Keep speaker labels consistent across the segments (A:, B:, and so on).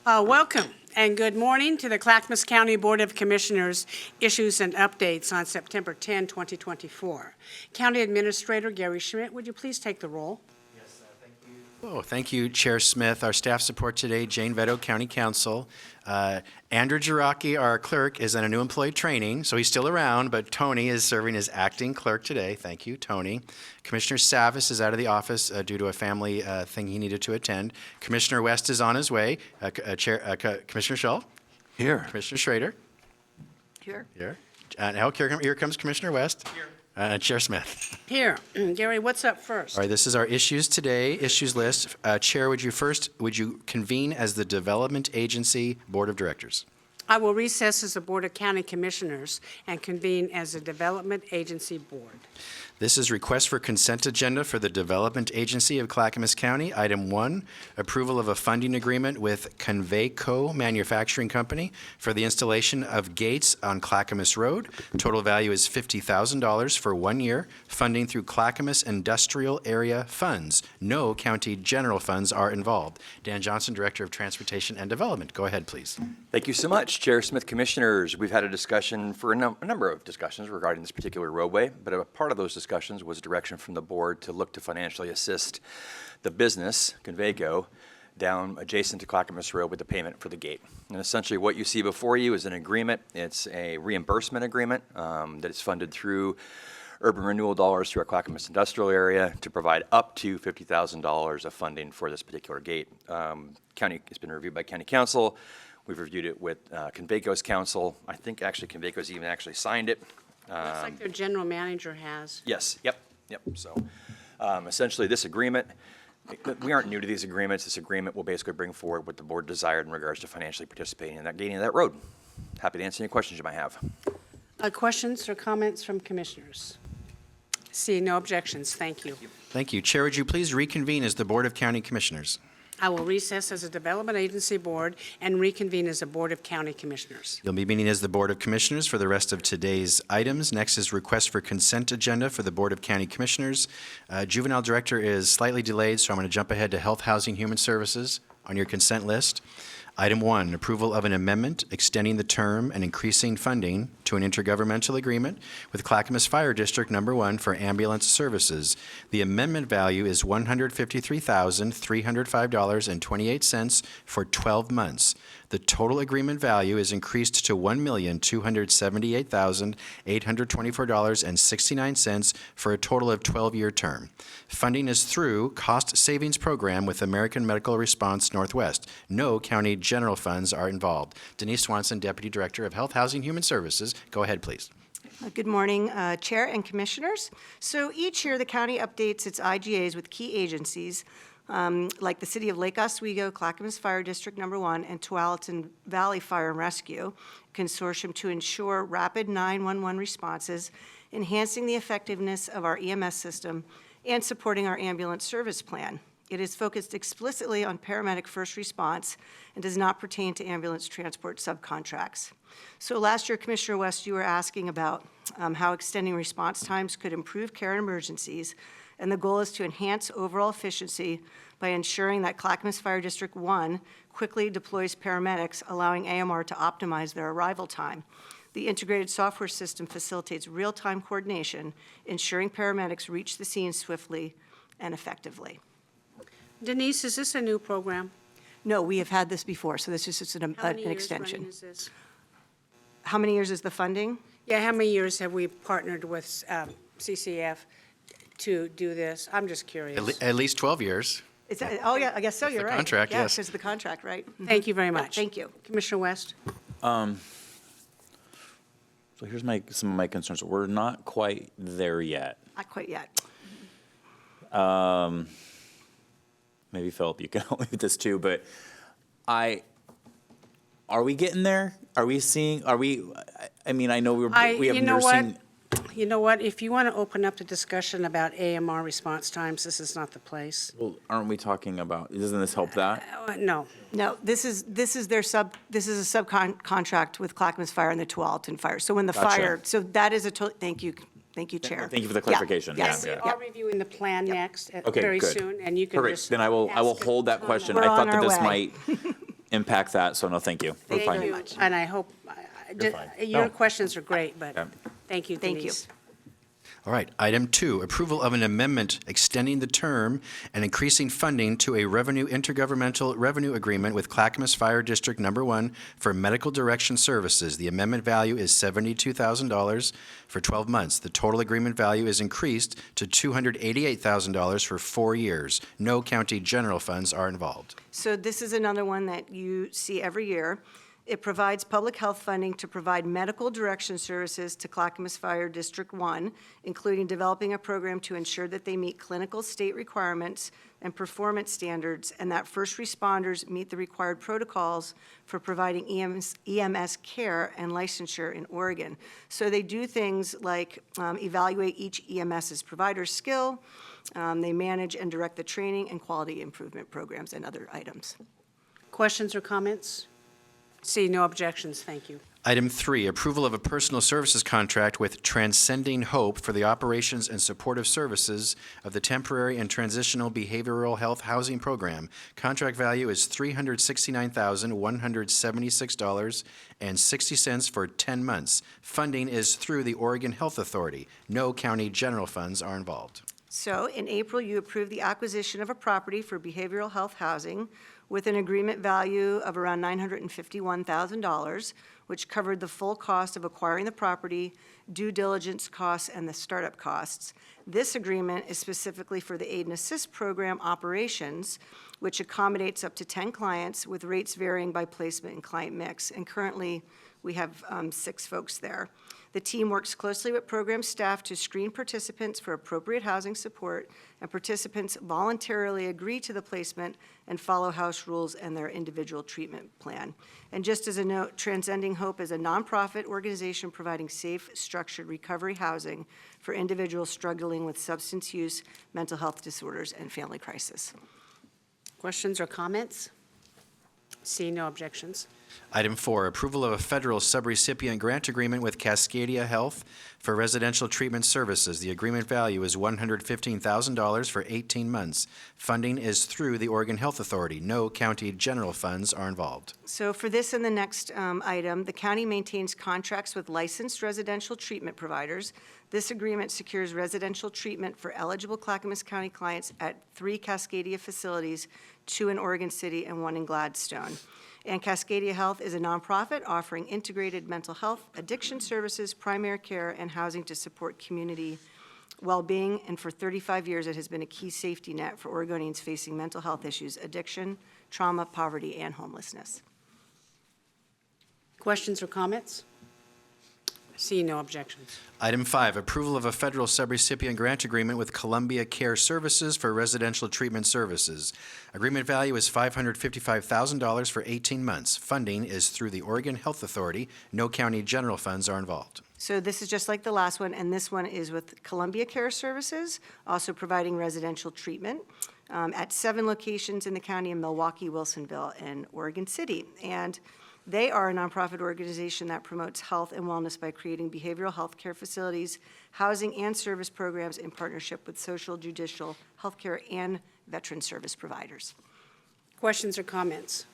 A: Welcome and good morning to the Clackamas County Board of Commissioners issues and updates on September 10, 2024. County Administrator Gary Schmidt, would you please take the roll?
B: Yes, thank you. Thank you, Chair Smith. Our staff support today, Jane Vetto, County Counsel. Andrew Jiraki, our clerk, is in a new employee training, so he's still around, but Tony is serving as acting clerk today. Thank you, Tony. Commissioner Savis is out of the office due to a family thing he needed to attend. Commissioner West is on his way. Commissioner Shull?
C: Here.
B: Commissioner Schrader?
A: Here.
B: Here. Now here comes Commissioner West. Here. Chair Smith.
A: Here. Gary, what's up first?
B: All right, this is our issues today, issues list. Chair, would you convene as the Development Agency Board of Directors?
A: I will recess as the Board of County Commissioners and convene as a Development Agency Board.
B: This is request for consent agenda for the Development Agency of Clackamas County. Item 1, approval of a funding agreement with Conveyco Manufacturing Company for the installation of gates on Clackamas Road. Total value is $50,000 for 1 year. Funding through Clackamas Industrial Area Funds. No county general funds are involved. Dan Johnson, Director of Transportation and Development. Go ahead, please.
C: Thank you so much, Chair Smith, Commissioners. We've had a discussion for a number of discussions regarding this particular roadway, but a part of those discussions was direction from the board to look to financially assist the business, Conveyco, down adjacent to Clackamas Road with the payment for the gate. And essentially what you see before you is an agreement. It's a reimbursement agreement that is funded through urban renewal dollars through our Clackamas industrial area to provide up to $50,000 of funding for this particular gate. It's been reviewed by County Council. We've reviewed it with Conveyco's council. I think actually Conveyco's even actually signed it.
A: Looks like their general manager has.
C: Yes, yep. So essentially this agreement, we aren't new to these agreements. This agreement will basically bring forward what the board desired in regards to financially participating in that gating of that road. Happy to answer any questions you might have.
A: Questions or comments from commissioners? See no objections. Thank you.
B: Thank you. Chair, would you please reconvene as the Board of County Commissioners?
A: I will recess as a Development Agency Board and reconvene as a Board of County Commissioners.
B: You'll be meeting as the Board of Commissioners for the rest of today's items. Next is request for consent agenda for the Board of County Commissioners. Juvenile Director is slightly delayed, so I'm going to jump ahead to Health, Housing, Human Services on your consent list. Item 1, approval of an amendment extending the term and increasing funding to an intergovernmental agreement with Clackamas Fire District Number 1 for ambulance services. The amendment value is $153,305.28 for 12 months. The total agreement value is increased to $1,278,824.69 for a total of 12-year term. Funding is through Cost Savings Program with American Medical Response Northwest. No county general funds are involved. Denise Swanson, Deputy Director of Health, Housing, Human Services. Go ahead, please.
D: Good morning, Chair and Commissioners. So each year, the county updates its IGAs with key agencies like the City of Lake Oswego, Clackamas Fire District Number 1, and Tualatin Valley Fire and Rescue Consortium to ensure rapid 911 responses, enhancing the effectiveness of our EMS system, and supporting our ambulance service plan. It is focused explicitly on paramedic first response and does not pertain to ambulance transport subcontracts. So last year, Commissioner West, you were asking about how extending response times could improve care in emergencies, and the goal is to enhance overall efficiency by ensuring that Clackamas Fire District 1 quickly deploys paramedics, allowing AMR to optimize their arrival time. The integrated software system facilitates real-time coordination, ensuring paramedics reach the scene swiftly and effectively.
A: Denise, is this a new program?
D: No, we have had this before, so this is just an extension.
A: Running is this?
D: How many years is the funding?
A: Yeah, how many years have we partnered with CCF to do this? I'm just curious.
B: At least 12 years.
D: Oh, yeah, I guess so, you're right.
B: Contract, yes.
D: Because of the contract, right?
A: Thank you very much.
D: Thank you.
A: Commissioner West?
E: So here's some of my concerns. We're not quite there yet.
D: Not quite yet.
E: Maybe Philip, you can help me with this too, but are we getting there? I know we have nursing.
A: You know what? If you want to open up the discussion about AMR response times, this is not the place.
E: Well, aren't we talking about, doesn't this help that?
A: No.
D: No, this is a subcontract with Clackamas Fire and the Tualatin Fire. So when the
E: Gotcha.
D: fire, so that is a total, thank you, Chair.
E: Thank you for the clarification.
D: Yeah,
A: Yes, we
D: yes.
A: are reviewing the plan next,
E: Okay,
A: very
E: good.
A: soon, and you can
E: Perfect.
A: just
E: Then I will
A: ask
E: hold that
A: comment.
E: question.
D: We're
E: I thought
D: on
E: that
D: our
E: this
D: way.
E: might, impact that, so no, thank you. We're
D: Thank
E: fine.
D: you very much.
A: And I hope,
E: fine.
A: your
E: No.
A: questions are great, but
E: Yeah.
A: thank you,
D: Thank you.
A: Denise.
B: All right, item 2, approval of an amendment extending the term and increasing funding to a intergovernmental revenue agreement with Clackamas Fire District Number 1 for medical direction services. The amendment value is $72,000 for 12 months. The total agreement value is increased to $288,000 for 4 years. No county general funds are involved.
D: So this is another one that you see every year. It provides public health funding to provide medical direction services to Clackamas Fire District 1, including developing a program to ensure that they meet clinical state requirements and performance standards, and that first responders meet the required protocols for providing EMS care and licensure in Oregon. So they do things like evaluate each EMS's provider skill, they manage and direct the training and quality improvement programs and other items.
A: Questions or comments? See no objections, thank you.
B: Item 3, approval of a personal services contract with Transcending Hope for the operations and supportive services of the temporary and transitional behavioral health housing program. Contract value is $369,176.60 for 10 months. Funding is through the Oregon Health Authority. No county general funds are involved.
D: So in April, you approved the acquisition of a property for behavioral health housing with an agreement value of around $951,000, which covered the full cost of acquiring the property, due diligence costs, and the startup costs. This agreement is specifically for the Aid and Assist Program operations, which accommodates up to 10 clients with rates varying by placement and client mix. And currently, we have 6 folks there. The team works closely with program staff to screen participants for appropriate housing support, and participants voluntarily agree to the placement and follow house rules and their individual treatment plan. And just as a note, Transcending Hope is a nonprofit organization providing safe, structured recovery housing for individuals struggling with substance use, mental health disorders, and family crisis.
A: Questions or comments? See no objections.
B: Item 4, approval of a federal subrecipient grant agreement with Cascadia Health for residential treatment services. The agreement value is $115,000 for 18 months. Funding is through the Oregon Health Authority. No county general funds are involved.
D: So for this and the next item, the county maintains contracts with licensed residential treatment providers. This agreement secures residential treatment for eligible Clackamas County clients at 3 Cascadia facilities, 2 in Oregon City and 1 in Gladstone. And Cascadia Health is a nonprofit offering integrated mental health, addiction services, primary care, and housing to support community well-being. And for 35 years, it has been a key safety net for Oregonians facing mental health issues, addiction, trauma, poverty, and homelessness.
A: Questions or comments? See no objections.
B: Item 5, approval of a federal subrecipient grant agreement with Columbia Care Services for residential treatment services. Agreement value is $555,000 for 18 months. Funding is through the Oregon Health Authority. No county general funds are involved.
D: So this is just like the last one, and this one is with Columbia Care Services, also providing residential treatment at 7 locations in the county in Milwaukee, Wilsonville, and Oregon City. And they are a nonprofit organization that promotes health and wellness by creating behavioral health care facilities, housing and service programs in partnership with social, judicial, healthcare, and veteran service providers.
A: Questions or comments?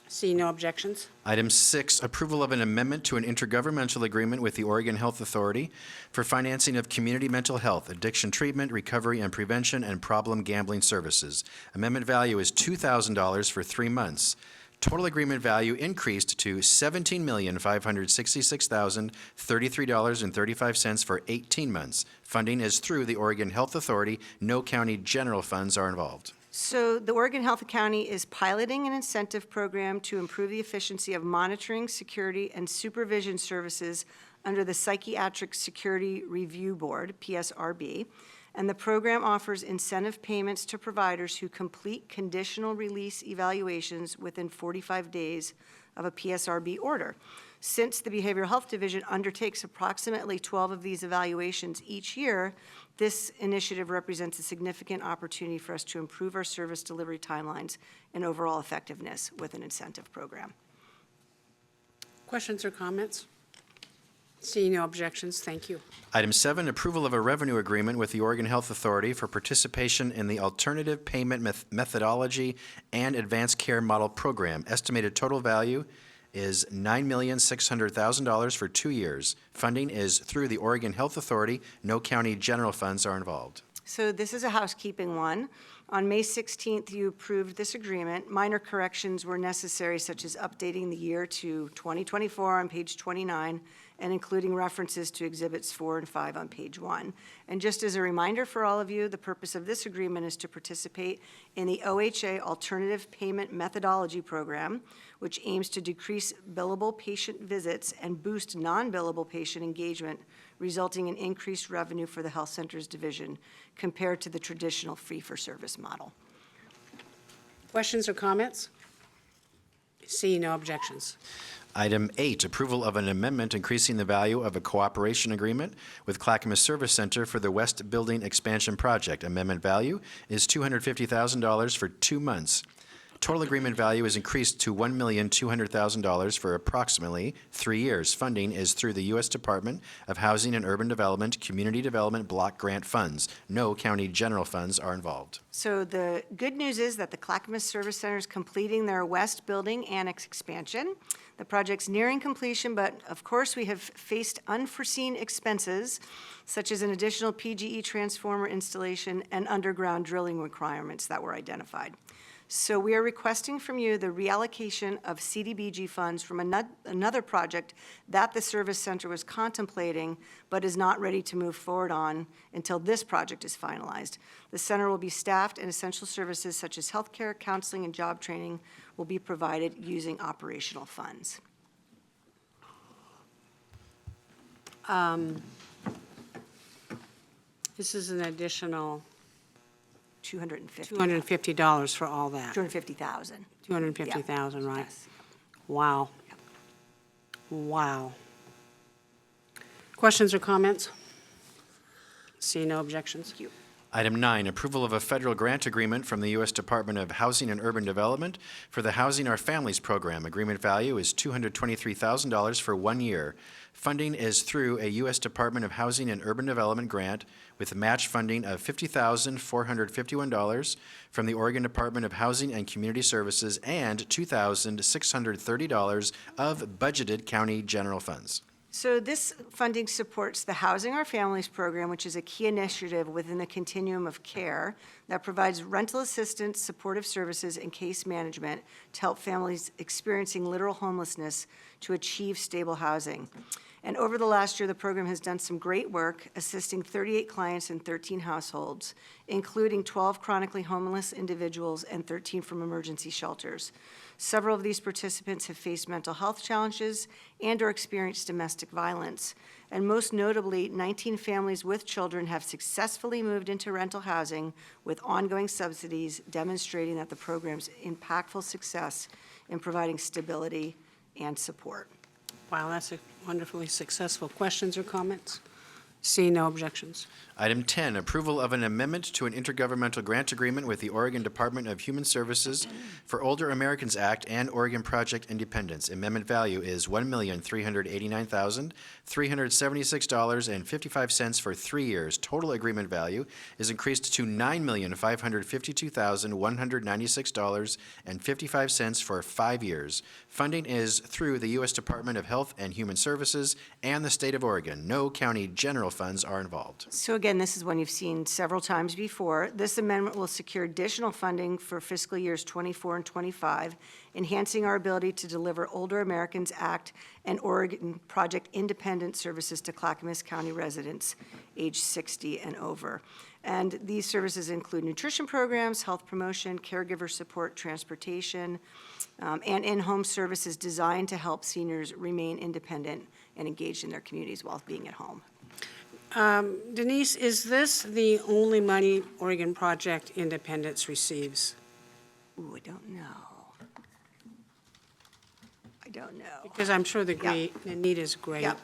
A: See no objections.
B: Item 6, approval of an amendment to an intergovernmental agreement with the Oregon Health Authority for financing of community mental health, addiction treatment, recovery and prevention, and problem gambling services. Amendment value is $2,000 for 3 months. Total agreement value increased to $17,566,033.35 for 18 months. Funding is through the Oregon Health Authority. No county general funds are involved.
D: So the Oregon Health County is piloting an incentive program to improve the efficiency of monitoring, security, and supervision services under the Psychiatric Security Review Board, PSRB. And the program offers incentive payments to providers who complete conditional release evaluations within 45 days of a PSRB order. Since the Behavioral Health Division undertakes approximately 12 of these evaluations each year, this initiative represents a significant opportunity for us to improve our service delivery timelines and overall effectiveness with an incentive program.
A: Questions or comments? Seeing no objections, thank you.
B: Item 7, approval of a revenue agreement with the Oregon Health Authority for participation in the Alternative Payment Methodology and Advanced Care Model Program. Estimated total value is $9,600,000 for 2 years. Funding is through the Oregon Health Authority. No county general funds are involved.
D: So this is a housekeeping one. On May 16th, you approved this agreement. Minor corrections were necessary, such as updating the year to 2024 on page 29 and including references to Exhibits 4 and 5 on page 1. And just as a reminder for all of you, the purpose of this agreement is to participate in the OHA Alternative Payment Methodology Program, which aims to decrease billable patient visits and boost non-billable patient engagement, resulting in increased revenue for the Health Centers Division compared to the traditional fee-for-service model.
A: Questions or comments? Seeing no objections.
B: Item 8, approval of an amendment increasing the value of a cooperation agreement with Clackamas Service Center for the West Building Expansion Project. Amendment value is $250,000 for 2 months. Total agreement value is increased to $1,200,000 for approximately 3 years. Funding is through the U.S. Department of Housing and Urban Development Community Development Block Grant Funds. No county general funds are involved.
D: So the good news is that the Clackamas Service Center is completing their West Building Annex expansion. The project's nearing completion, but of course, we have faced unforeseen expenses, such as an additional PGE transformer installation and underground drilling requirements that were identified. So we are requesting from you the reallocation of CDBG funds from another project that the Service Center was contemplating but is not ready to move forward on until this project is finalized. The center will be staffed and essential services such as healthcare, counseling, and job training will be provided using operational funds.
A: This is an additional
D: $250,000.
A: $250 for all that. $250,000, right?
D: Yes.
A: Wow. Wow. Questions or comments? Seeing no objections.
D: Thank you.
B: Item 9, approval of a federal grant agreement from the U.S. Department of Housing and Urban Development for the Housing Our Families program. Agreement value is $223,000 for 1 year. Funding is through a U.S. Department of Housing and Urban Development grant with match funding of $50,451 from the Oregon Department of Housing and Community Services and $2,630 of budgeted county general funds.
D: So this funding supports the Housing Our Families program, which is a key initiative within the continuum of care that provides rental assistance, supportive services, and case management to help families experiencing literal homelessness to achieve stable housing. And over the last year, the program has done some great work, assisting 38 clients in 13 households, including 12 chronically homeless individuals and 13 from emergency shelters. Several of these participants have faced mental health challenges and or experienced domestic violence. And most notably, 19 families with children have successfully moved into rental housing with ongoing subsidies, demonstrating that the program's impactful success in providing stability and support.
A: Wow, that's a wonderfully successful. Questions or comments? Seeing no objections.
B: Item 10, approval of an amendment to an intergovernmental grant agreement with the Oregon Department of Human Services for Older Americans Act and Oregon Project Independence. Amendment value is $1,389,376.55 for 3 years. Total agreement value is increased to $9,552,196.55 for 5 years. Funding is through the U.S. Department of Health and Human Services and the state of Oregon. No county general funds are involved.
D: So again, this is one you've seen several times before. This amendment will secure additional funding for fiscal years 24 and 25, enhancing our ability to deliver Older Americans Act and Oregon Project Independent services to Clackamas County residents age 60 and over. And these services include nutrition programs, health promotion, caregiver support, transportation, and in-home services designed to help seniors remain independent and engaged in their communities while being at home.
A: Denise, is this the only money Oregon Project Independence receives?
D: Ooh, I don't know. I don't know.
A: Because I'm sure the need is great.
D: Yep,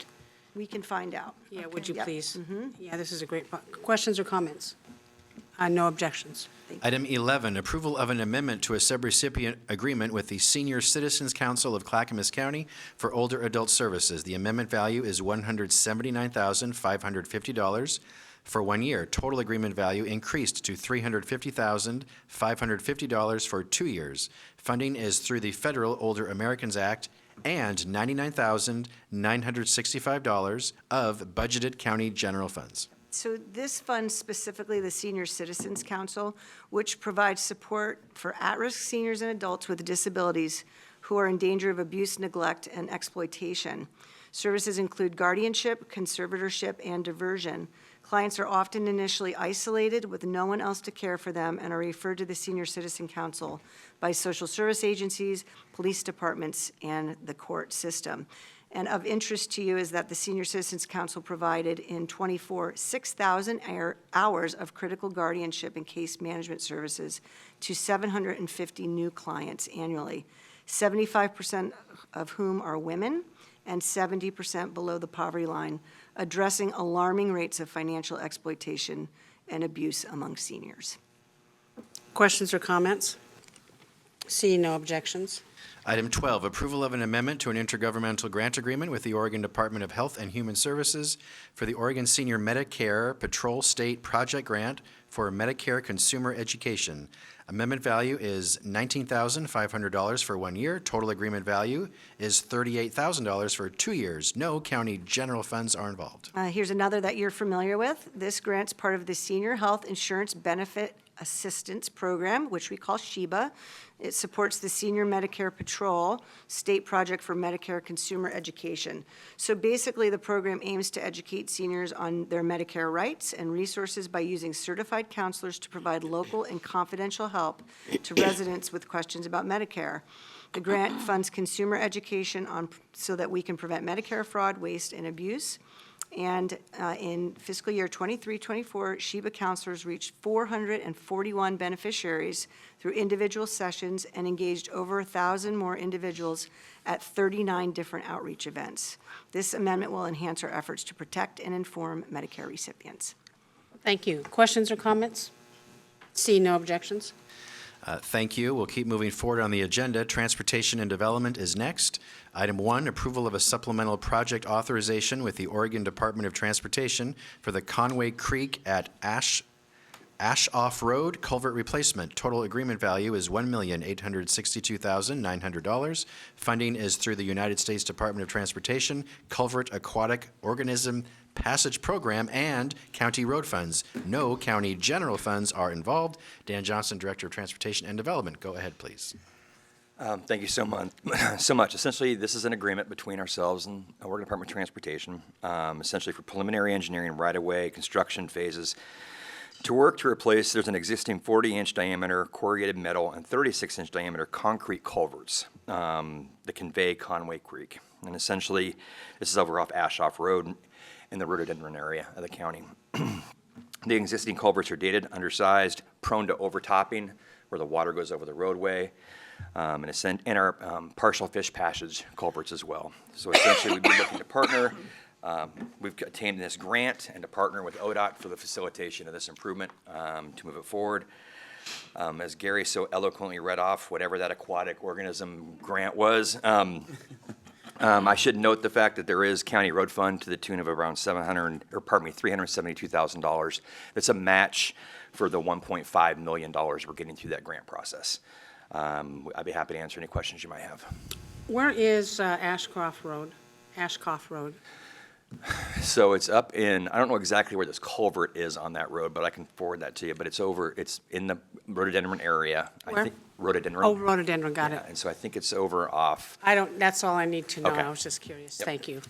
D: we can find out.
A: Yeah, would you
D: Yep.
A: please? Yeah, this is a great, question or comments? No objections.
B: Item 11, approval of an amendment to a subrecipient agreement with the Senior Citizens Council of Clackamas County for older adult services. The amendment value is $179,550 for 1 year. Total agreement value increased to $350,550 for 2 years. Funding is through the Federal Older Americans Act and $99,965 of budgeted county general funds.
D: So this funds specifically the Senior Citizens Council, which provides support for at-risk seniors and adults with disabilities who are in danger of abuse, neglect, and exploitation. Services include guardianship, conservatorship, and diversion. Clients are often initially isolated with no one else to care for them and are referred to the Senior Citizen Council by social service agencies, police departments, and the court system. And of interest to you is that the Senior Citizens Council provided in 24 6,000 hours of critical guardianship and case management services to 750 new clients annually, 75% of whom are women and 70% below the poverty line, addressing alarming rates of financial exploitation and abuse among seniors.
A: Questions or comments? Seeing no objections.
B: Item 12, approval of an amendment to an intergovernmental grant agreement with the Oregon Department of Health and Human Services for the Oregon Senior Medicare Patrol State Project Grant for Medicare Consumer Education. Amendment value is $19,500 for 1 year. Total agreement value is $38,000 for 2 years. No county general funds are involved.
D: Here's another that you're familiar with. This grant's part of the Senior Health Insurance Benefit Assistance Program, which we call SHEBA. It supports the Senior Medicare Patrol State Project for Medicare Consumer Education. So basically, the program aims to educate seniors on their Medicare rights and resources by using certified counselors to provide local and confidential help to residents with questions about Medicare. The grant funds consumer education so that we can prevent Medicare fraud, waste, and abuse. And in fiscal year 23-24, SHEBA counselors reached 441 beneficiaries through individual sessions and engaged over 1,000 more individuals at 39 different outreach events. This amendment will enhance our efforts to protect and inform Medicare recipients.
A: Thank you. Questions or comments? Seeing no objections.
B: Thank you. We'll keep moving forward on the agenda. Transportation and Development is next. Item 1, approval of a supplemental project authorization with the Oregon Department of Transportation for the Conway Creek at Ashoff Road culvert replacement. Total agreement value is $1,862,900. Funding is through the United States Department of Transportation, Culvert Aquatic Organism Passage Program, and county road funds. No county general funds are involved. Dan Johnson, Director of Transportation and Development. Go ahead, please.
C: Thank you so much. Essentially, this is an agreement between ourselves and the Oregon Department of Transportation, essentially for preliminary engineering right-of-way construction phases to work to replace, there's an existing 40-inch diameter corrugated metal and 36-inch diameter concrete culverts that convey Conway Creek. And essentially, this is over off Ashoff Road in the rhododendron area of the county. The existing culverts are dated, undersized, prone to overtopping where the water goes over the roadway, and our partial fish passage culverts as well. So essentially, we'd be looking to partner. We've obtained this grant and to partner with ODOT for the facilitation of this improvement to move it forward. As Gary so eloquently read off, whatever that aquatic organism grant was, I should note the fact that there is county road fund to the tune of around $372,000. It's a match for the $1.5 million we're getting through that grant process. I'd be happy to answer any questions you might have.
A: Where is Ashcroft Road? Ashcroft Road.
C: So it's up in, I don't know exactly where this culvert is on that road, but I can forward that to you. But it's in the rhododendron area.
A: Where?
C: I think rhododendron.
A: Oh, rhododendron, got it.
C: Yeah, and so I think it's over off.
A: That's all I need to know.
C: Okay.
A: I was just curious.
C: Yep.
A: Thank you.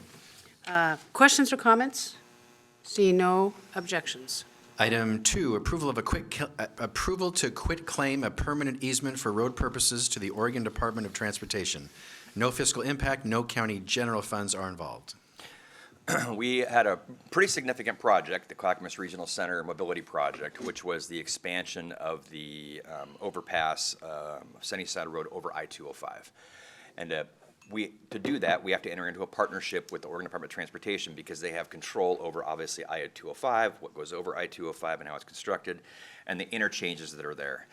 A: Questions or comments? See no objections.
B: Item 2, approval to quit claim a permanent easement for road purposes to the Oregon Department of Transportation. No fiscal impact, no county general funds are involved.
C: We had a pretty significant project, the Clackamas Regional Center Mobility Project, which was the expansion of the overpass Sunnyside Road over I-205. And to To do that, we have to enter into a partnership with the Oregon Department of Transportation because they have control over, obviously, I-205, what goes over I-205 and how it's constructed, and the interchanges that are there.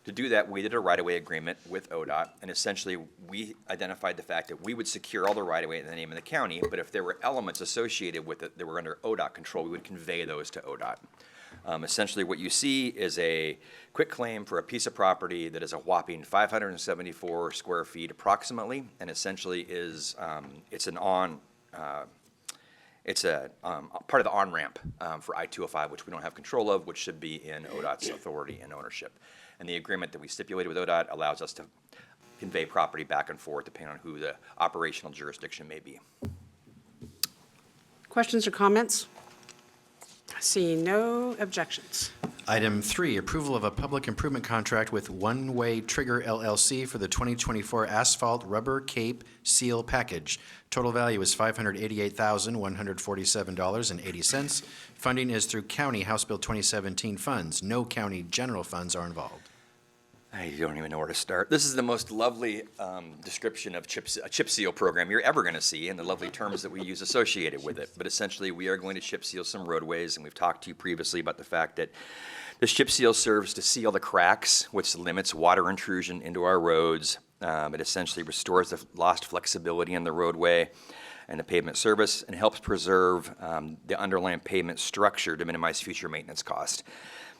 C: To do that, we did a right-of-way agreement with ODOT, and essentially, we identified the fact that we would secure all the right-of-way in the name of the county, but if there were elements associated with it that were under ODOT control, we would convey those to ODOT. Essentially, what you see is a quick claim for a piece of property that is a whopping 574 square feet approximately, and essentially is, it's part of the on-ramp for I-205, which we don't have control of, which should be in ODOT's authority and ownership. And the agreement that we stipulated with ODOT allows us to convey property back and forth depending on who the operational jurisdiction may be.
A: Questions or comments? Seeing no objections.
B: Item 3, approval of a public improvement contract with One Way Trigger LLC for the 2024 asphalt rubber cape seal package. Total value is $588,147.80. Funding is through County House Bill 2017 funds. No county general funds are involved.
C: I don't even know where to start. This is the most lovely description of a chip seal program you're ever going to see, and the lovely terms that we use associated with it. But essentially, we are going to chip seal some roadways, and we've talked to you previously about the fact that this chip seal serves to seal the cracks, which limits water intrusion into our roads. It essentially restores the lost flexibility in the roadway and the pavement service, and helps preserve the underlying pavement structure to minimize future maintenance cost.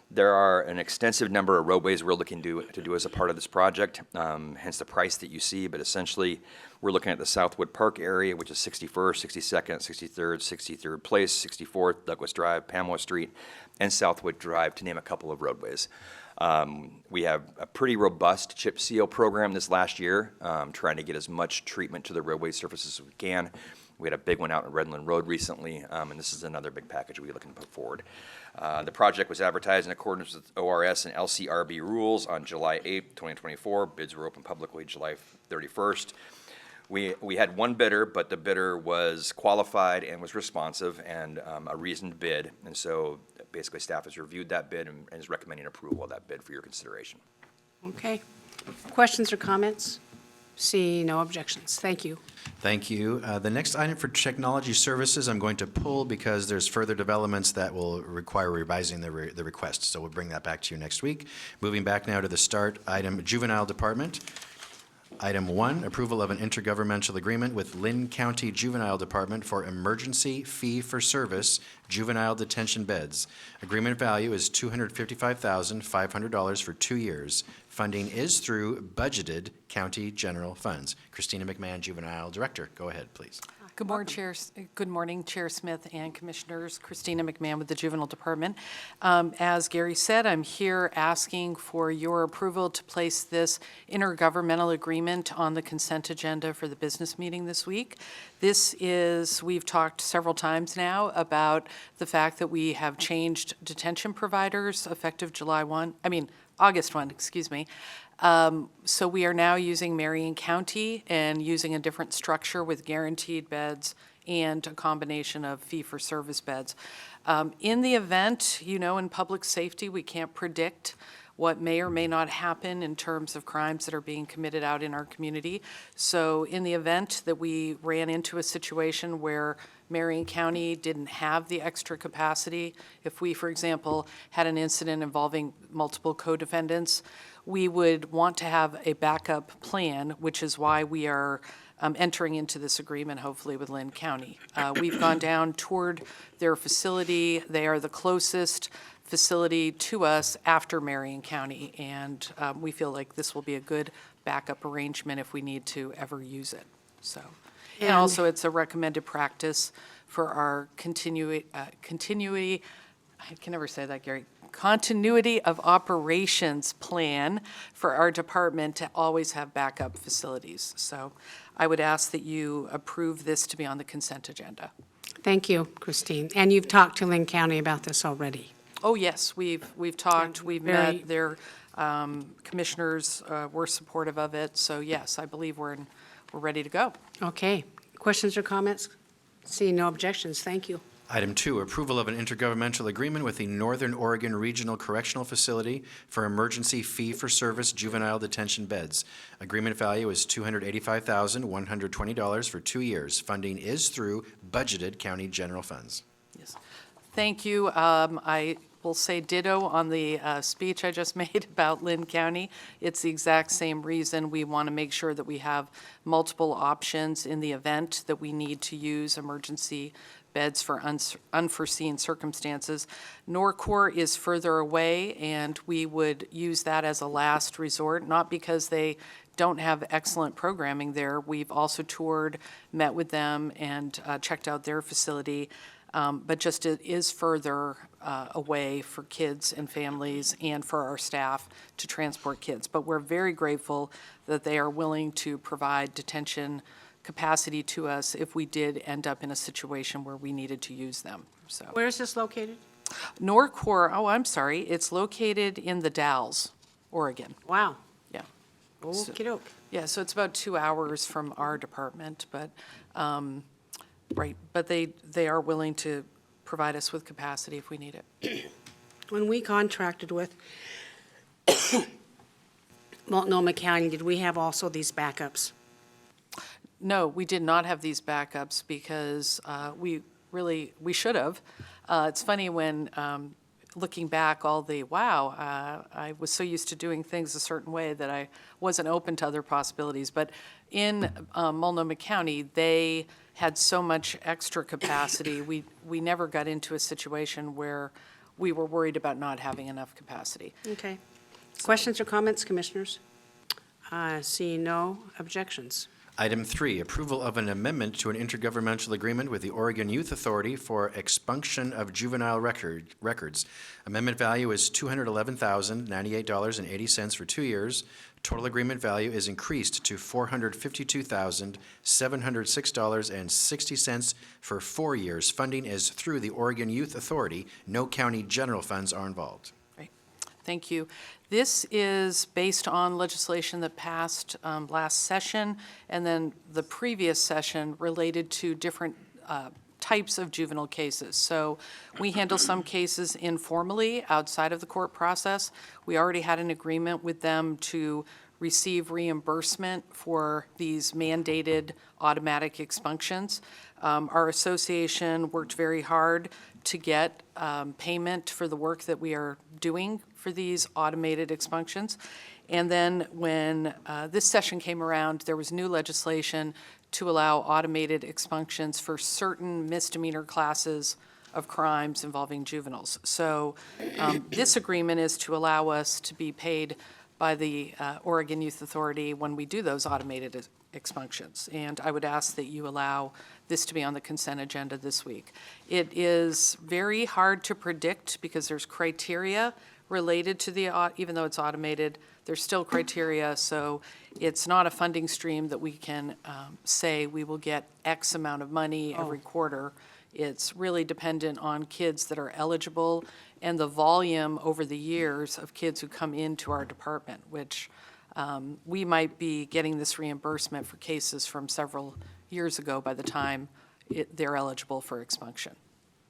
C: There are an extensive number of roadways we're looking to do as a part of this project, hence the price that you see, but essentially, we're looking at the Southwood Park area, which is 61st, 62nd, 63rd, 63rd Place, 64th, Douglas Drive, Pamela Street, and Southwood Drive, to name a couple of roadways. We have a pretty robust chip seal program this last year, trying to get as much treatment to the roadway surfaces as we can. We had a big one out in Redland Road recently, and this is another big package we're looking to put forward. The project was advertised in accordance with ORS and LCRB rules on July 8, 2024. Bids were opened publicly July 31st. We had one bidder, but the bidder was qualified and was responsive and a reasoned bid. And so basically staff has reviewed that bid and is recommending approval of that bid for your consideration.
A: Okay. Questions or comments? Seeing no objections. Thank you.
B: Thank you. The next item for technology services, I'm going to pull because there's further developments that will require revising the request. So we'll bring that back to you next week. Moving back now to the start item, Juvenile Department. Item 1, approval of an intergovernmental agreement with Lynn County Juvenile Department for emergency fee-for-service juvenile detention beds. Agreement value is $255,500 for 2 years. Funding is through budgeted county general funds. Christina McMahon, Juvenile Director. Go ahead, please.
F: Good morning, Chair Smith and Commissioners. Christina McMahon with the Juvenile Department. As Gary said, I'm here asking for your approval to place this intergovernmental agreement on the consent agenda for the business meeting this week. We've talked several times now about the fact that we have changed detention providers effective August 1, excuse me. So we are now using Marion County and using a different structure with guaranteed beds and a combination of fee-for-service beds. In the event, in public safety, we can't predict what may or may not happen in terms of crimes that are being committed out in our community. So in the event that we ran into a situation where Marion County didn't have the extra capacity, if we, for example, had an incident involving multiple co-defendants, we would want to have a backup plan, which is why we are entering into this agreement, hopefully, with Lynn County. We've gone down, toured their facility. They are the closest facility to us after Marion County, and we feel like this will be a good backup arrangement if we need to ever use it. So, and also, it's a recommended practice for our continuity, I can never say that, Gary, continuity of operations plan for our department to always have backup facilities. So I would ask that you approve this to be on the consent agenda.
A: Thank you, Christine. And you've talked to Lynn County about this already?
F: Oh, yes, we've talked, we've
A: Very-
F: met, their commissioners were supportive of it. So yes, I believe we're ready to go.
A: Okay. Questions or comments? Seeing no objections. Thank you.
B: Item 2, approval of an intergovernmental agreement with the Northern Oregon Regional Correctional Facility for emergency fee-for-service juvenile detention beds. Agreement value is $285,120 for 2 years. Funding is through budgeted county general funds.
F: Yes. Thank you. I will say ditto on the speech I just made about Lynn County. It's the exact same reason. We want to make sure that we have multiple options in the event that we need to use emergency beds for unforeseen circumstances. Norcor is further away, and we would use that as a last resort, not because they don't have excellent programming there. We've also toured, met with them, and checked out their facility. But just it is further away for kids and families and for our staff to transport kids. But we're very grateful that they are willing to provide detention capacity to us if we did end up in a situation where we needed to use them. So
A: Where is this located?
F: Norcor, oh, I'm sorry, it's located in the Dalles, Oregon.
A: Wow.
F: Yeah.
A: Okey-doke.
F: Yeah, so it's about 2 hours from our department, but, right, but they are willing to provide us with capacity if we need it.
A: When we contracted with Multnomah County, did we have also these backups?
F: No, we did not have these backups because we should have. It's funny when, looking back, I was so used to doing things a certain way that I wasn't open to other possibilities. But in Multnomah County, they had so much extra capacity, we never got into a situation where we were worried about not having enough capacity.
A: Okay. Questions or comments, commissioners? Seeing no objections.
B: Item 3, approval of an amendment to an intergovernmental agreement with the Oregon Youth Authority for expunction of juvenile records. Amendment value is $211,098.80 for 2 years. Total agreement value is increased to $452,706.60 for 4 years. Funding is through the Oregon Youth Authority. No county general funds are involved.
F: Great. Thank you. This is based on legislation that passed last session and then the previous session related to different types of juvenile cases. So we handle some cases informally outside of the court process. We already had an agreement with them to receive reimbursement for these mandated automatic expunctions. Our association worked very hard to get payment for the work that we are doing for these automated expunctions. And then when this session came around, there was new legislation to allow automated expunctions for certain misdemeanor classes of crimes involving juveniles. So this agreement is to allow us to be paid by the Oregon Youth Authority when we do those automated expunctions. And I would ask that you allow this to be on the consent agenda this week. It is very hard to predict because there's criteria related to the, even though it's automated, there's still criteria, so it's not a funding stream that we can say we will get X amount of money every quarter. It's really dependent on kids that are eligible and the volume over the years of kids who come into our department, which we might be getting this reimbursement for cases from several years ago by the time they're eligible for expunction.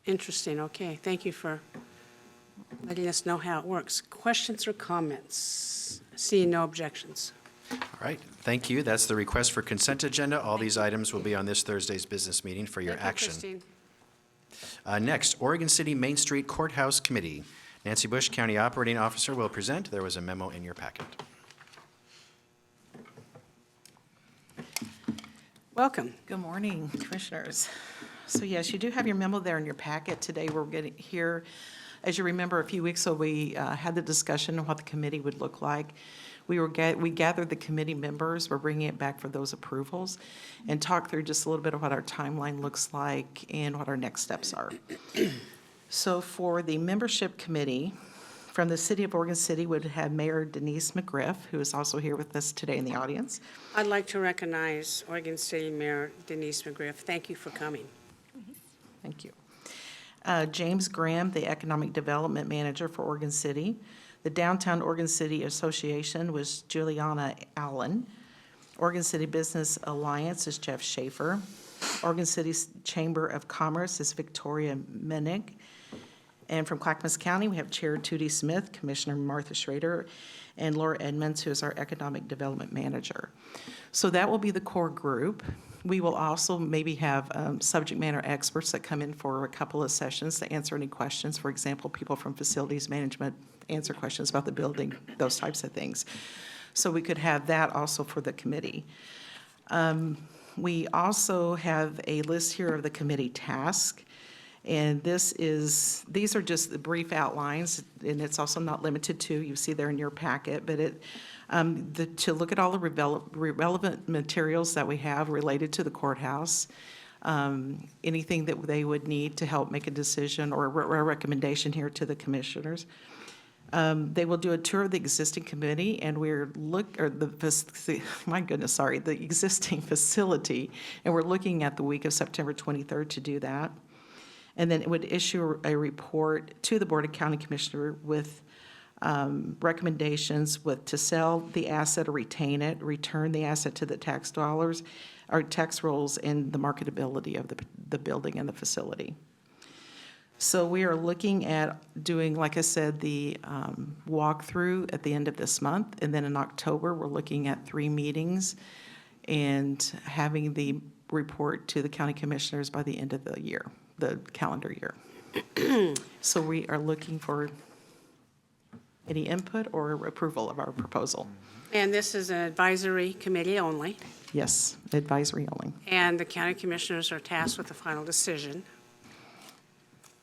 A: Interesting, okay. Thank you for letting us know how it works. Questions or comments? Seeing no objections.
B: All right, thank you. That's the request for consent agenda. All these items will be on this Thursday's business meeting for your
A: Thank you,
B: action.
A: Christine.
B: Next, Oregon City Main Street Courthouse Committee. Nancy Bush, County Operating Officer, will present. There was a memo in your packet.
A: Welcome.
G: Good morning, Commissioners. So yes, you do have your memo there in your packet. Today, we're getting here, as you remember, a few weeks ago, we had the discussion of what the committee would look like. We gathered the committee members, we're bringing it back for those approvals, and talk through just a little bit of what our timeline looks like and what our next steps are. So for the membership committee, from the City of Oregon City would have Mayor Denise McGriff, who is also here with us today in the audience.
A: I'd like to recognize Oregon City Mayor Denise McGriff. Thank you for coming.
G: Thank you. James Graham, the Economic Development Manager for Oregon City. The Downtown Oregon City Association was Juliana Allen. Oregon City Business Alliance is Jeff Schaefer. Oregon City Chamber of Commerce is Victoria Menig. And from Clackamas County, we have Chair Tootie Smith, Commissioner Martha Schrader, and Laura Edmonds, who is our Economic Development Manager. So that will be the core group. We will also maybe have subject matter experts that come in for a couple of sessions to answer any questions. For example, people from facilities management answer questions about the building, those types of things. So we could have that also for the committee. We also have a list here of the committee tasks. And these are just the brief outlines, and it's also not limited to, you see there in your packet, but to look at all the relevant materials that we have related to the courthouse, anything that they would need to help make a decision or a recommendation here to the commissioners. They will do a tour of the existing committee, and the existing facility, and we're looking at the week of September 23rd to do that. And then it would issue a report to the Board of County Commissioners with recommendations to sell the asset or retain it, return the asset to the tax dollars, or tax rolls, and the marketability of the building and the facility. So we are looking at doing, like I said, the walkthrough at the end of this month. And then in October, we're looking at 3 meetings and having the report to the county commissioners by the end of the year, the calendar year. So we are looking for any input or approval of our proposal.
A: And this is an advisory committee only,
G: Yes, advisory only.
A: and the county commissioners are tasked with the final decision.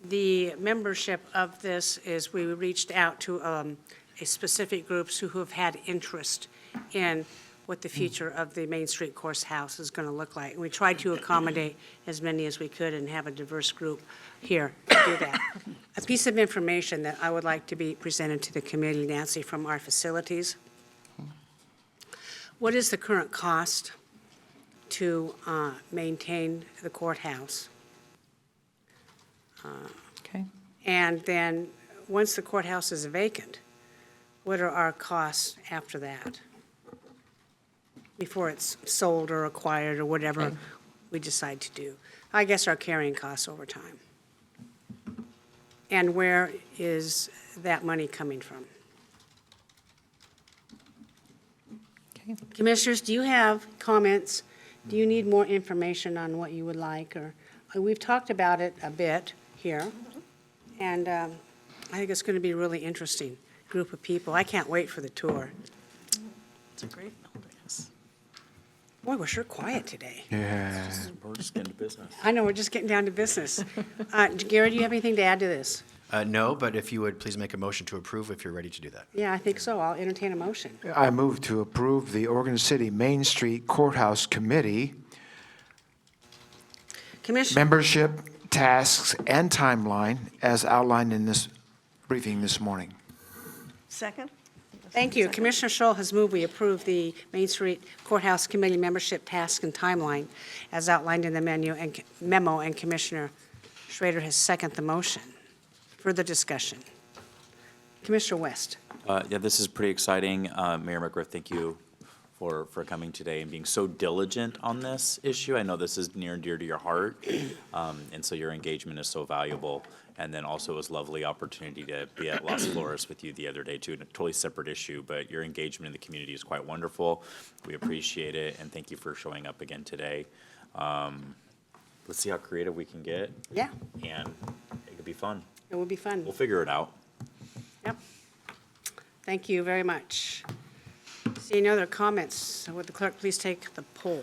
A: The membership of this is, we reached out to a specific groups who have had interest in what the future of the Main Street Courthouse is going to look like. And we tried to accommodate as many as we could and have a diverse group here to do that. A piece of information that I would like to be presented to the committee, Nancy, from our facilities. What is the current cost to maintain the courthouse?
G: Okay.
A: And then, once the courthouse is vacant, what are our costs after that? Before it's sold or acquired or whatever we decide to do. I guess our carrying costs over time. And where is that money coming from?
G: Okay.
A: Commissioners, do you have comments? Do you need more information on what you would like? Or we've talked about it a bit here, and I think it's going to be a really interesting group of people. I can't wait for the tour.
G: It's a great building. Yes.
A: Boy, we're sure quiet today.
E: We're just getting to business.
A: I know, we're just getting down to business. Gary, do you have anything to add to this?
B: No, but if you would please make a motion to approve if you're ready to do that.
A: Yeah, I think so. I'll entertain a motion.
H: I move to approve the Oregon City Main Street Courthouse Committee
A: Commissioner,
H: membership, tasks, and timeline as outlined in this briefing this morning.
D: Second?
A: thank you. Commissioner Scholl has moved we approve the Main Street Courthouse Committee membership task and timeline as outlined in the memo, and Commissioner Schrader has seconded the motion. Further discussion. Commissioner West.
E: Yeah, this is pretty exciting. Mayor McGriff, thank you for coming today and being so diligent on this issue. I know this is near and dear to your heart, and so your engagement is so valuable. And then also it was a lovely opportunity to be at Las Flores with you the other day too, a totally separate issue, but your engagement in the community is quite wonderful. We appreciate it, and thank you for showing up again today. Let's see how creative we can get,
A: Yeah,
E: and it could be fun.
A: it will be fun.
E: We'll figure it out.
A: Yep. Thank you very much. Seeing no other comments, would the clerk please take the poll?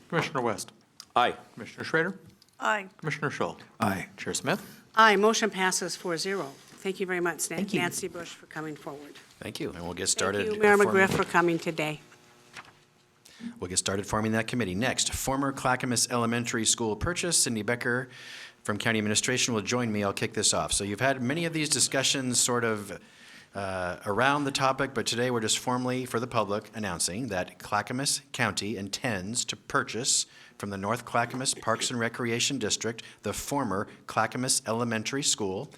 I: Commissioner West.
E: Aye.
I: Commissioner Schrader.
D: Aye.
I: Commissioner Scholl.
H: Aye.
I: Chair Smith.
A: Aye, motion passes 4-0. Thank you very much,
G: Thank you.
A: Nancy Bush, for coming forward.
B: Thank you, and we'll get
A: Thank
B: started.
A: you, Mayor
B: forming-
A: McGriff, for coming today.
B: We'll get started forming that committee. Next, former Clackamas Elementary School purchase. Cindy Becker from County Administration will join me. I'll kick this off. So you've had many of these discussions sort of around the topic, but today we're just formally, for the public, announcing that Clackamas County intends to purchase from the North Clackamas Parks and Recreation District the former Clackamas Elementary School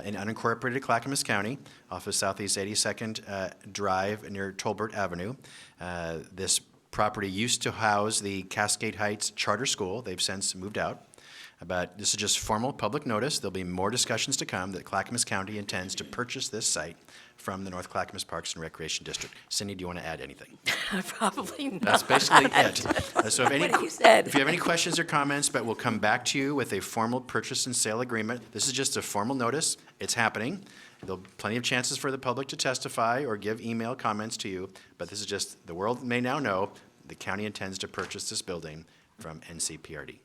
B: in unincorporated Clackamas County off of Southeast 82nd Drive near Tolbert Avenue. This property used to house the Cascade Heights Charter School. They've since moved out. But this is just formal public notice. There'll be more discussions to come that Clackamas County intends to purchase this site from the North Clackamas Parks and Recreation District. Cindy, do you want to add anything?
J: Probably not.
B: That's basically it. So
J: What you said.
B: if you have any questions or comments, but we'll come back to you with a formal purchase and sale agreement. This is just a formal notice. It's happening. There'll be plenty of chances for the public to testify or give email comments to you, but this is just, the world may now know, the county intends to purchase this building from NCPRD.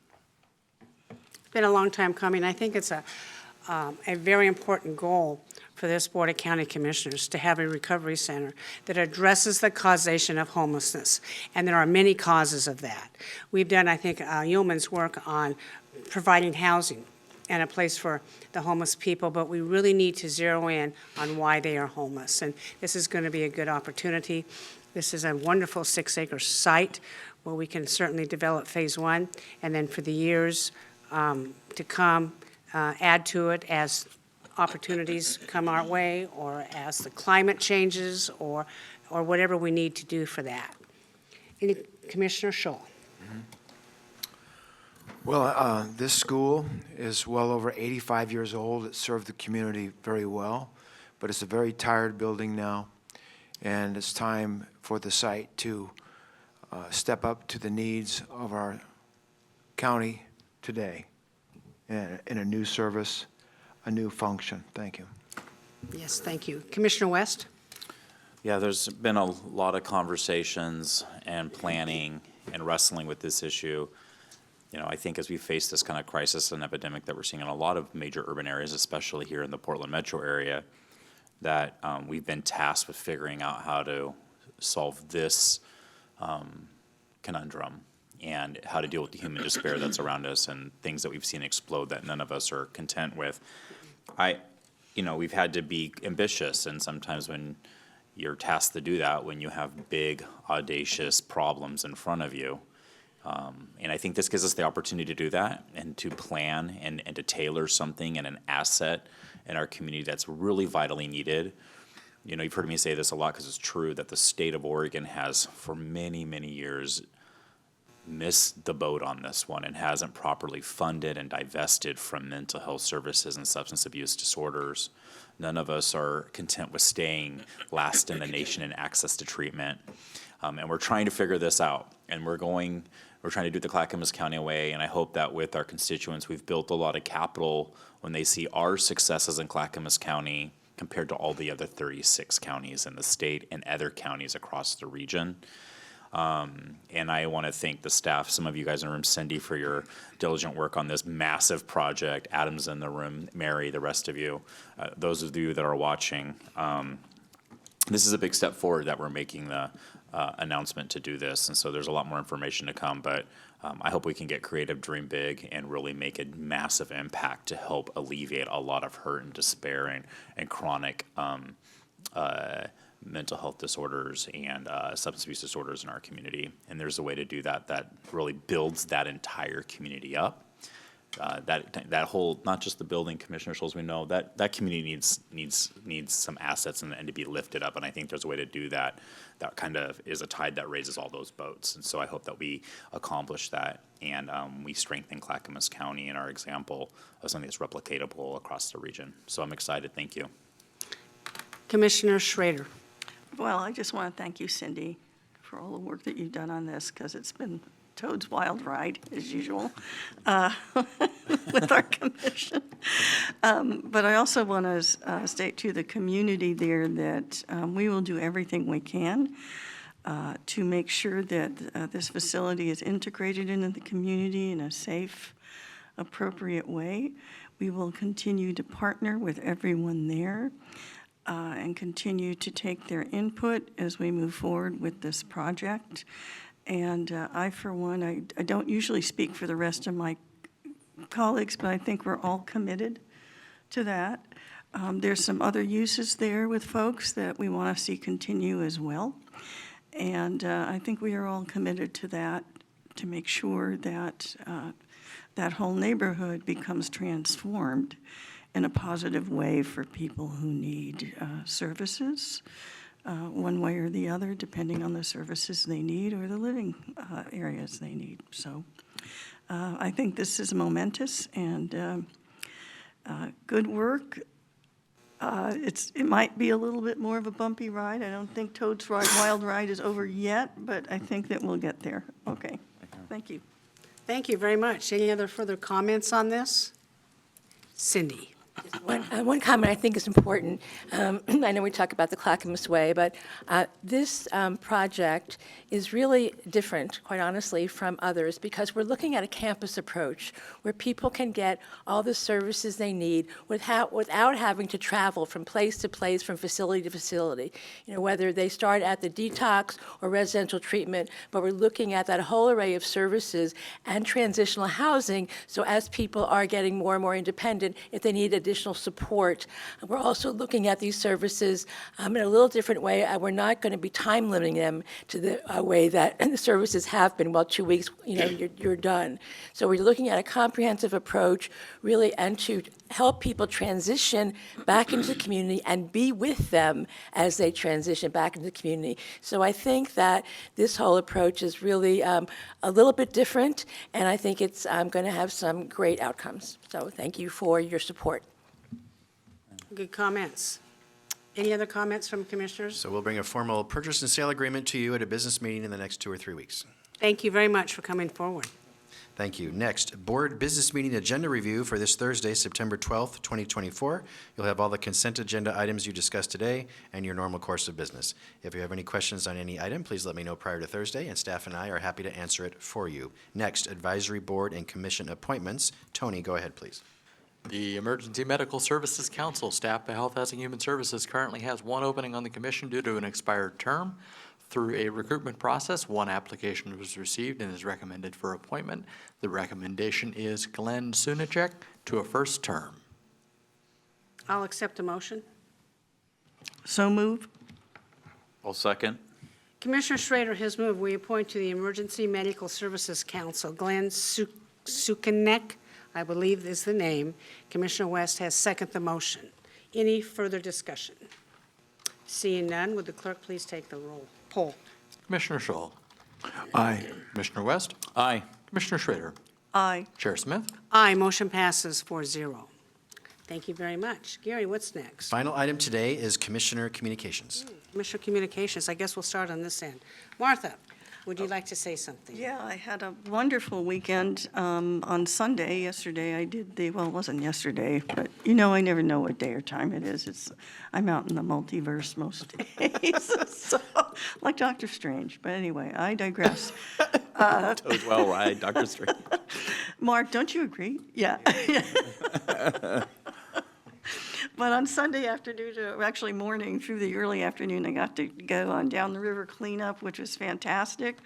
A: It's been a long time coming. I think it's a very important goal for this Board of County Commissioners to have a recovery center that addresses the causation of homelessness, and there are many causes of that. We've done, I think, yeoman's work on providing housing and a place for the homeless people, but we really need to zero in on why they are homeless, and this is going to be a good opportunity. This is a wonderful 6-acre site where we can certainly develop Phase 1, and then for the years to come, add to it as opportunities come our way, or as the climate changes, or whatever we need to do for that. Commissioner Scholl.
H: Well, this school is well over 85 years old. It served the community very well, but it's a very tired building now, and it's time for the site to step up to the needs of our county today in a new service, a new function. Thank you.
A: Yes, thank you. Commissioner West?
E: Yeah, there's been a lot of conversations and planning and wrestling with this issue. You know, I think as we face this kind of crisis and epidemic that we're seeing in a lot of major urban areas, especially here in the Portland metro area, that we've been tasked with figuring out how to solve this conundrum and how to deal with the human despair that's around us and things that we've seen explode that none of us are content with. We've had to be ambitious, and sometimes when you're tasked to do that, when you have big, audacious problems in front of you, and I think this gives us the opportunity to do that and to plan and to tailor something and an asset in our community that's really vitally needed. You know, you've heard me say this a lot because it's true that the state of Oregon has, for many, many years, missed the boat on this one and hasn't properly funded and divested from mental health services and substance abuse disorders. None of us are content with staying last in the nation in access to treatment. And we're trying to figure this out. And we're trying to do it the Clackamas County way. And I hope that with our constituents, we've built a lot of capital when they see our successes in Clackamas County compared to all the other 36 counties in the state and other counties across the region. And I want to thank the staff, some of you guys in the room, Cindy, for your diligent work on this massive project. Adam's in the room, Mary, the rest of you, those of you that are watching. This is a big step forward that we're making the announcement to do this, and so there's a lot more information to come, but I hope we can get creative, dream big, and really make a massive impact to help alleviate a lot of hurt and despair and chronic mental health disorders and substance abuse disorders in our community. And there's a way to do that that really builds that entire community up. That whole, not just the building, Commissioner Schultz, we know that community needs some assets and to be lifted up. And I think there's a way to do that. That kind of is a tide that raises all those boats. And so I hope that we accomplish that and we strengthen Clackamas County in our example of something that's replicatable across the region. So I'm excited. Thank you.
A: Commissioner Schrader.
J: Well, I just want to thank you, Cindy, for all the work that you've done on this, because it's been Toad's wild ride, as usual, with our commission. But I also want to state to the community there that we will do everything we can to make sure that this facility is integrated into the community in a safe, appropriate way. We will continue to partner with everyone there and continue to take their input as we move forward with this project. And I, for one, I don't usually speak for the rest of my colleagues, but I think we're all committed to that. There's some other uses there with folks that we want to see continue as well. And I think we are all committed to that, to make sure that that whole neighborhood becomes transformed in a positive way for people who need services one way or the other, depending on the services they need or the living areas they need. So I think this is momentous and good work. It might be a little bit more of a bumpy ride. I don't think Toad's Wild Ride is over yet, but I think that we'll get there. Okay, thank you.
A: Thank you very much. Any other further comments on this? Cindy?
K: One comment I think is important. I know we talk about the Clackamas Way, but this project is really different, quite honestly, from others because we're looking at a campus approach where people can get all the services they need without having to travel from place to place, from facility to facility. You know, whether they start at the detox or residential treatment, but we're looking at that whole array of services and transitional housing. So as people are getting more and more independent, if they need additional support, we're also looking at these services in a little different way. We're not going to be time limiting them to the way that the services have been. Well, 2 weeks, you're done. So we're looking at a comprehensive approach, really, and to help people transition back into the community and be with them as they transition back into the community. So I think that this whole approach is really a little bit different, and I think it's going to have some great outcomes. So thank you for your support.
A: Good comments. Any other comments from commissioners?
B: So we'll bring a formal purchase and sale agreement to you at a business meeting in the next 2 or 3 weeks.
A: Thank you very much for coming forward.
B: Thank you. Next, board business meeting agenda review for this Thursday, September 12th, 2024. You'll have all the consent agenda items you discussed today and your normal course of business. If you have any questions on any item, please let me know prior to Thursday, and staff and I are happy to answer it for you. Next, advisory board and commission appointments. Tony, go ahead, please.
I: The Emergency Medical Services Council, staffed by Health, Housing, Human Services, currently has one opening on the commission due to an expired term. Through a recruitment process, one application was received and is recommended for appointment. The recommendation is Glenn Sunacek to a first term.
A: I'll accept a motion.
J: So move.
E: I'll second.
A: Commissioner Schrader has moved. We appoint to the Emergency Medical Services Council Glenn Sukanek, I believe is the name. Commissioner West has seconded the motion. Any further discussion? Seeing none, would the clerk please take the roll? Poll.
I: Commissioner Scholl.
H: Aye.
I: Commissioner West.
E: Aye.
I: Commissioner Schrader.
J: Aye.
I: Chair Smith.
A: Aye, motion passes 4-0. Thank you very much. Gary, what's next?
B: Final item today is Commissioner Communications.
A: Commissioner Communications, I guess we'll start on this end. Martha, would you like to say something?
J: Yeah, I had a wonderful weekend. On Sunday, yesterday, I did well, it wasn't yesterday, but I never know what day or time it is. I'm out in the multiverse most days, so, like Dr. Strange. But anyway, I digress.
E: Toad's Wild Ride, Dr. Strange.
J: Mark, don't you agree? Yeah. But on Sunday afternoon, actually morning through the early afternoon, I got to go on down the river cleanup, which was fantastic.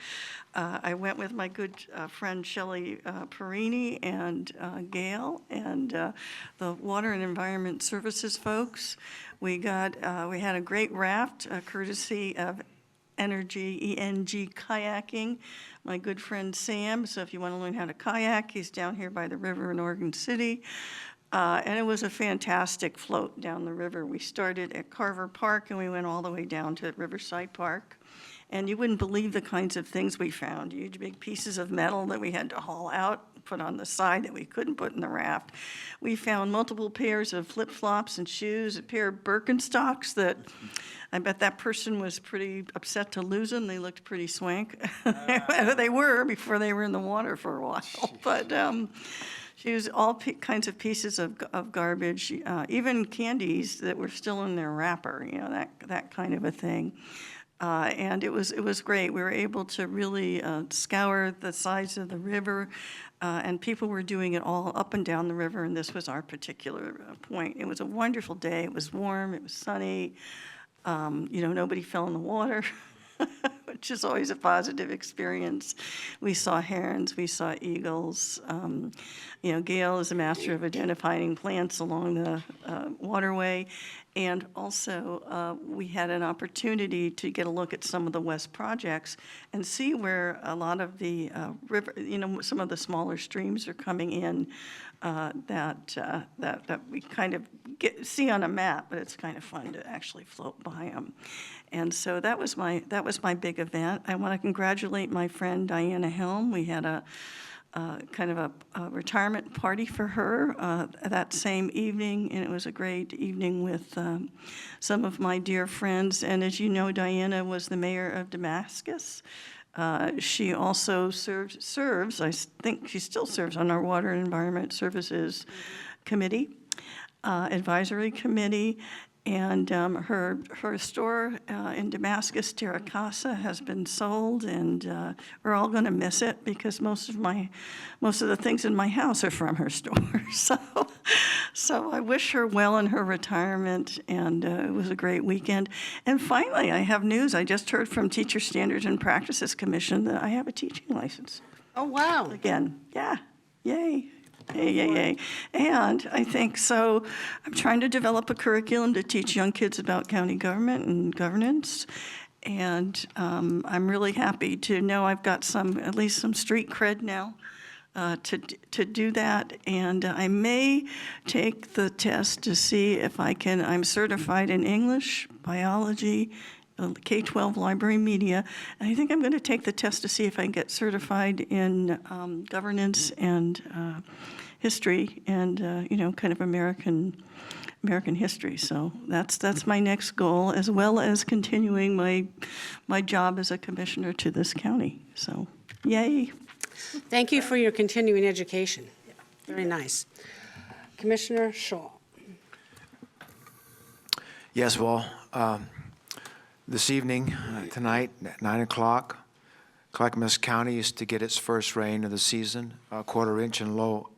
J: I went with my good friend Shelley Perini and Gail and the Water and Environment Services folks. We had a great raft courtesy of Energy, ENG Kayaking, my good friend Sam. So if you want to learn how to kayak, he's down here by the river in Oregon City. And it was a fantastic float down the river. We started at Carver Park and we went all the way down to Riverside Park. And you wouldn't believe the kinds of things we found. Huge big pieces of metal that we had to haul out, put on the side that we couldn't put in the raft. We found multiple pairs of flip-flops and shoes, a pair of Birkenstocks that I bet that person was pretty upset to lose them. They looked pretty swank. They were before they were in the water for a while. But she used all kinds of pieces of garbage, even candies that were still in their wrapper, that kind of a thing. And it was great. We were able to really scour the sides of the river, and people were doing it all up and down the river, and this was our particular point. It was a wonderful day. It was warm. It was sunny. Nobody fell in the water, which is always a positive experience. We saw herons. We saw eagles. Gail is a master of identifying plants along the waterway. And also, we had an opportunity to get a look at some of the West projects and see where a lot of the river, some of the smaller streams are coming in that we kind of see on a map, but it's kind of fun to actually float by them. And so that was my big event. I want to congratulate my friend Diana Helm. We had a kind of a retirement party for her that same evening, and it was a great evening with some of my dear friends. And as you know, Diana was the mayor of Damascus. She also serves, I think she still serves on our Water and Environment Services Committee, Advisory Committee. And her store in Damascus, Terra Casa, has been sold, and we're all going to miss it because most of the things in my house are from her store. So I wish her well in her retirement, and it was a great weekend. And finally, I have news. I just heard from Teacher Standards and Practices Commission that I have a teaching license
A: Oh, wow.
J: again. Yeah, yay. Yay, yay, yay. And I think so, I'm trying to develop a curriculum to teach young kids about county government and governance. And I'm really happy to know I've got at least some street cred now to do that. And I may take the test to see if I'm certified in English, biology, K-12 library media. And I think I'm going to take the test to see if I can get certified in governance and history and, kind of American history. So that's my next goal, as well as continuing my job as a commissioner to this county. So, yay.
A: Thank you for your continuing education. Very nice. Commissioner Shaw.
H: Yes, well, this evening, tonight, at 9 o'clock, Clackamas County is to get its first rain of the season, a quarter-inch in low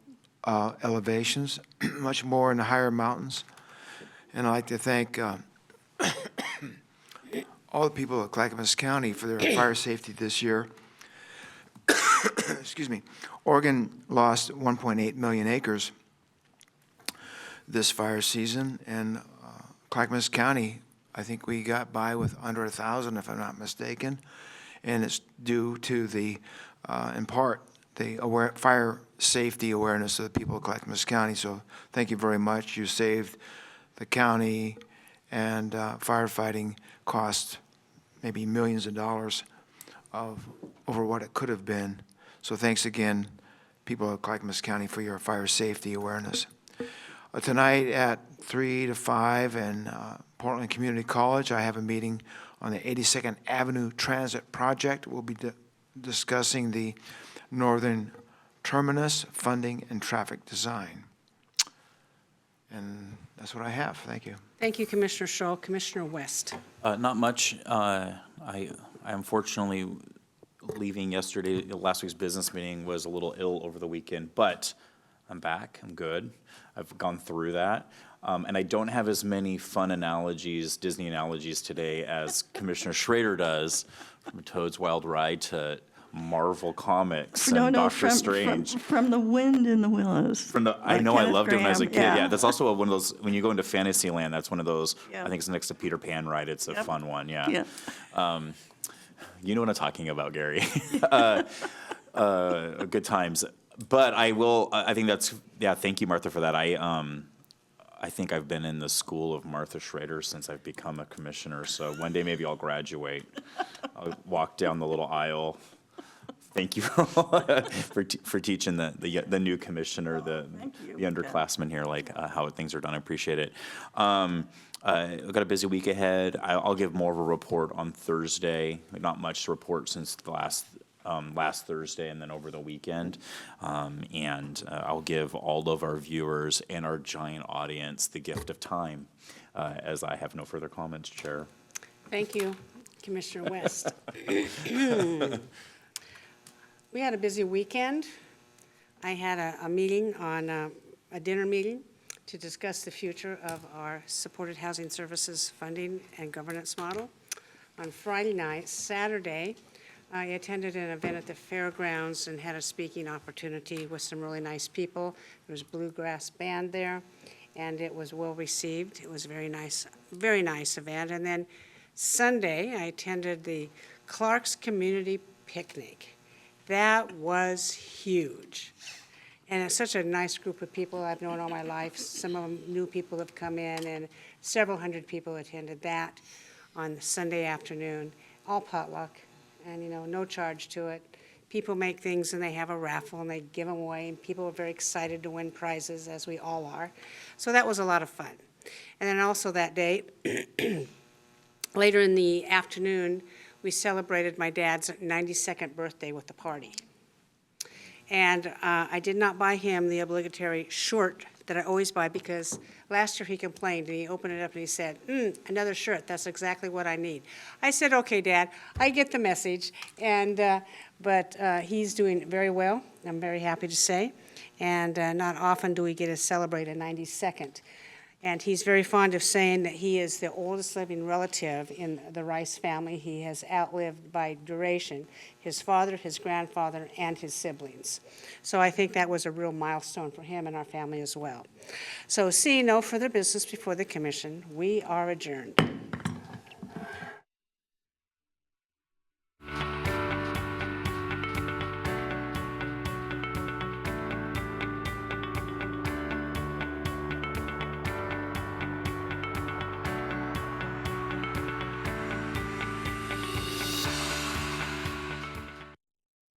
H: elevations, much more in the higher mountains. And I'd like to thank all the people of Clackamas County for their fire safety this year. Excuse me. Oregon lost 1.8 million acres this fire season, and Clackamas County, I think we got by with under 1,000, if I'm not mistaken, and it's due to in part, the fire safety awareness of the people of Clackamas County. So thank you very much. You saved the county and firefighting costs maybe millions of dollars over what it could have been. So thanks again, people of Clackamas County, for your fire safety awareness. Tonight at 3 to 5 in Portland Community College, I have a meeting on the 82nd Avenue Transit Project. We'll be discussing the Northern Terminus funding and traffic design. And that's what I have. Thank you.
A: Thank you, Commissioner Shaw. Commissioner West.
E: Not much. I unfortunately, leaving yesterday, last week's business meeting, was a little ill over the weekend, but I'm back. I'm good. I've gone through that. And I don't have as many fun analogies, Disney analogies today as Commissioner Schrader does, from Toad's Wild Ride to Marvel Comics and Doctor Strange.
J: From The Wind in the Willows.
E: I know I loved it when I was a kid.
J: Graham,
E: Yeah, that's also one of those, when you go into Fantasyland, that's one of those,
J: Yeah.
E: I think it's next to Peter Pan ride. It's a fun one, yeah.
J: Yeah.
E: You know what I'm talking about, Gary. Good times. But I think thank you, Martha, for that. I think I've been in the school of Martha Schrader since I've become a commissioner, so one day maybe I'll graduate. I'll walk down the little aisle. Thank you for teaching the new commissioner, the underclassmen here, how things are done. I appreciate it. I've got a busy week ahead. I'll give more of a report on Thursday. Not much to report since the last Thursday and then over the weekend. And I'll give all of our viewers and our giant audience the gift of time, as I have no further comments, Chair.
A: Thank you, Commissioner West. We had a busy weekend. I had a meeting a dinner meeting to discuss the future of our supported housing services funding and governance model. On Friday night, Saturday, I attended an event at the fairgrounds and had a speaking opportunity with some really nice people. There was a bluegrass band there, and it was well received. It was a very nice event. And then Sunday, I attended the Clark's Community Picnic. That was huge. And it's such a nice group of people I've known all my life. Some of them new people have come in, and several hundred people attended that. on Sunday afternoon, all potluck, and, no charge to it. People make things and they have a raffle and they give them away, and people are very excited to win prizes, as we all are. So that was a lot of fun. And then also that day, later in the afternoon, we celebrated my dad's 92nd birthday with a party. And I did not buy him the obligatory shirt that I always buy, because last year he complained, and he opened it up and he said, another shirt, that's exactly what I need. I said, okay, Dad, I get the message, and but he's doing very well, I'm very happy to say, and not often do we get to celebrate a 92nd. And he's very fond of saying that he is the oldest living relative in the Rice family. He has outlived by duration his father, his grandfather, and his siblings. So I think that was a real milestone for him and our family as well. So seeing no further business before the commission, we are adjourned.